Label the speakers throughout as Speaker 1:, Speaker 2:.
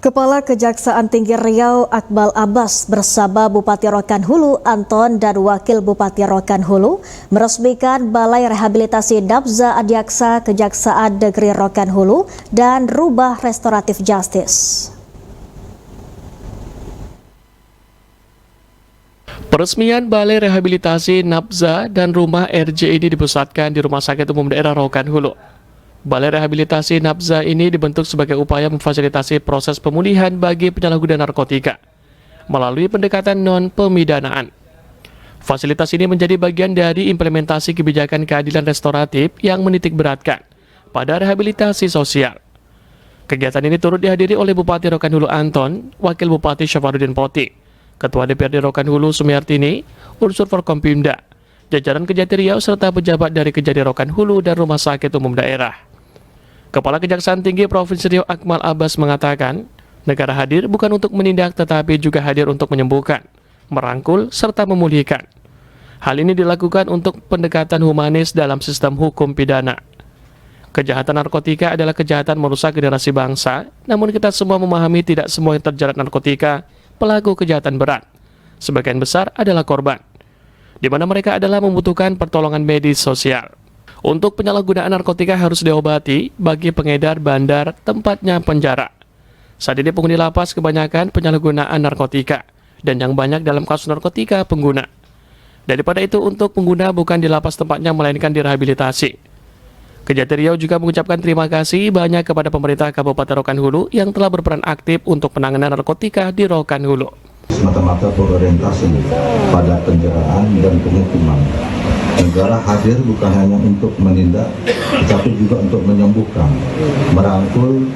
Speaker 1: Kepala Kejaksaan Tinggi Riau Akmal Abbas bersama Bupati Rokan Hulu Anton dan Wakil Bupati Rokan Hulu meresmikan Balai Rehabilitasi Nabza Adiaksa Kejaksaan Negeri Rokan Hulu dan Rumah Restoratif Justice.
Speaker 2: Peresmian Balai Rehabilitasi Nabza dan Rumah RJ ini dipusatkan di Rumah Sakit Umum Daerah Rokan Hulu. Balai Rehabilitasi Nabza ini dibentuk sebagai upaya memfasilitasi proses pemulihan bagi penyalahguna narkotika melalui pendekatan non-pemidanaan. Fasilitas ini menjadi bagian dari implementasi kebijakan keadilan restoratif yang menitikberatkan pada rehabilitasi sosial. Kegiatan ini turut dihadiri oleh Bupati Rokan Hulu Anton, Wakil Bupati Syafarudin Poti, Ketua DPRD Rokan Hulu Sumiartini, unsur Forkompimda, jajaran Kejati Riau serta pejabat dari Kejati Rokan Hulu dan Rumah Sakit Umum Daerah. Kepala Kejaksaan Tinggi Provinsi Riau Akmal Abbas mengatakan, negara hadir bukan untuk menindak tetapi juga hadir untuk menyembuhkan, merangkul, serta memulihkan. Hal ini dilakukan untuk pendekatan humanis dalam sistem hukum pidana. Kejahatan narkotika adalah kejahatan merusak generasi bangsa, namun kita semua memahami tidak semua yang terjerat narkotika pelaku kejahatan berat. Sebagian besar adalah korban, di mana mereka adalah membutuhkan pertolongan medis sosial. Untuk penyalahgunaan narkotika harus diobati, bagi pengedar bandar tempatnya penjara. Saat ini penghuni lapas kebanyakan penyalahgunaan narkotika, dan yang banyak dalam kasus narkotika pengguna. Daripada itu untuk pengguna bukan di lapas tempatnya melainkan direhabilitasi. Kejati Riau juga mengucapkan terima kasih banyak kepada pemerintah Kabupaten Rokan Hulu yang telah berperan aktif untuk penanganan narkotika di Rokan Hulu.
Speaker 3: Semata-mata berorientasi pada penjaraan dan penghukuman. Negara hadir bukan hanya untuk menindak, tetapi juga untuk menyembuhkan, merangkul,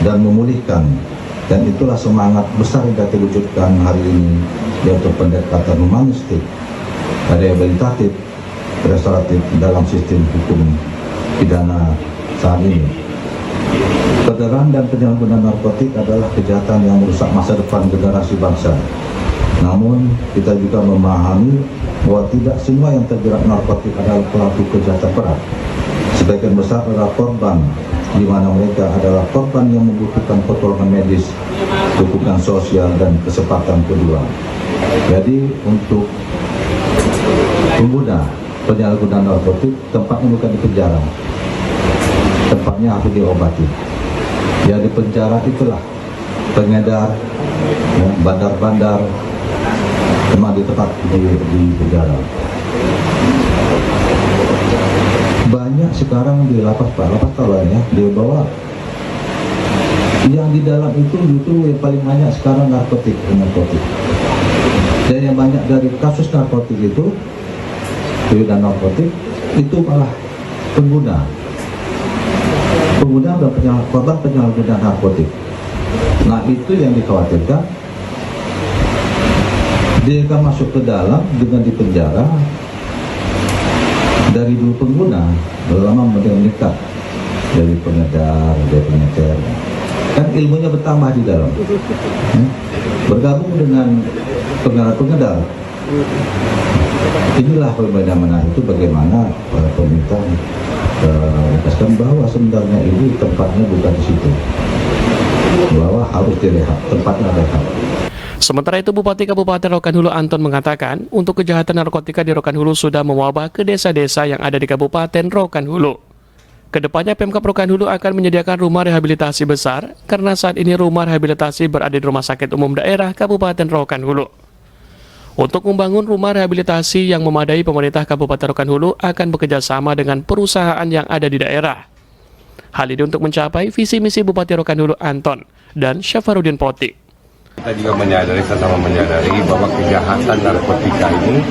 Speaker 3: dan memulihkan. Dan itulah semangat besar yang kita wujudkan hari ini, yaitu pendekatan humanistik, rehabilitatif, restoratif dalam sistem hukum pidana saat ini. Peredaran dan penyalahgunaan narkotik adalah kejahatan yang merusak masa depan generasi bangsa. Namun, kita juga memahami bahwa tidak semua yang terjerat narkotik adalah pelaku kejahatan berat. Sebagian besar adalah korban, di mana mereka adalah korban yang membutuhkan pertolongan medis, dukungan sosial, dan kesempatan kedua. Jadi, untuk pengguna penyalahgunaan narkotik, tempatnya bukan di penjara, tempatnya harus diobati. Ya, di penjara itulah pengedar, ya, bandar-bandar, memang di tempat di penjara. Banyak sekarang di lapas ya, dia bawa yang di dalam itu yang paling banyak sekarang narkotik. Dan yang banyak dari kasus narkotik itu dan narkotik itu malah pengguna dan korban penyalahgunaan narkotik. Nah, itu yang dikhawatirkan. Dia akan masuk ke dalam dengan dipenjara dari dulu pengguna, lama mendekat dari pengedar, dari pengecer. Kan ilmunya bertambah di dalam. Bergabung dengan pengedar. Inilah perbedaan itu bagaimana pemerintah menegaskan bahwa sebenarnya ini tempatnya bukan di situ, bahwa harus direhab, tempatnya rehab.
Speaker 2: Sementara itu, Bupati Kabupaten Rokan Hulu Anton mengatakan, untuk kejahatan narkotika di Rokan Hulu sudah mewabah ke desa-desa yang ada di Kabupaten Rokan Hulu. Kedepannya Pemkab Rokan Hulu akan menyediakan rumah rehabilitasi besar, karena saat ini rumah rehabilitasi berada di Rumah Sakit Umum Daerah Kabupaten Rokan Hulu. Untuk membangun rumah rehabilitasi yang memadai, pemerintah Kabupaten Rokan Hulu akan bekerja sama dengan perusahaan yang ada di daerah. Hal ini untuk mencapai visi misi Bupati Rokan Hulu Anton dan Syafarudin Poti.
Speaker 4: Kita juga sama menyadari bahwa kejahatan narkotika ini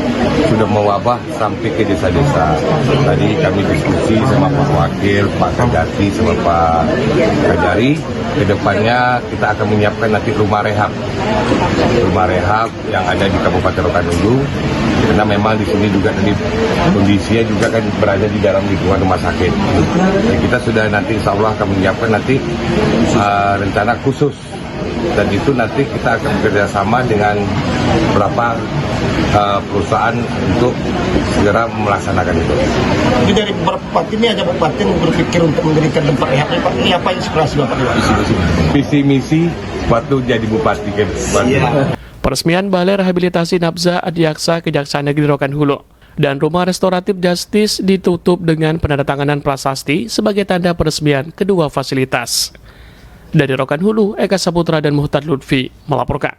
Speaker 4: sudah mewabah sampai ke desa-desa. Tadi kami diskusi sama Pak Wakil, Pak Kejati, sama Pak Kajari. Kedepannya kita akan menyiapkan nanti rumah rehab yang ada di Kabupaten Rokan Hulu. Karena memang di sini juga tadi kondisinya juga kan berada di dalam lingkungan rumah sakit. Dan kita sudah nanti insya Allah akan menyiapkan nanti rencana khusus. Dan itu nanti kita akan bekerjasama dengan beberapa perusahaan untuk segera melaksanakan itu.
Speaker 5: Jadi dari Bupati ini aja Bupati berpikir untuk mendirikan tempat rehab, Pak. Ini apa inspirasi Bapak?
Speaker 4: Visi misi waktu jadi bupati kan.
Speaker 2: Peresmian Balai Rehabilitasi Nabza Adiaksa Kejaksaan Negeri Rokan Hulu dan Rumah Restoratif Justice ditutup dengan penandatanganan prasasti sebagai tanda peresmian kedua fasilitas. Dari Rokan Hulu, Eka Saputra dan Muhtad Lutfi melaporkan.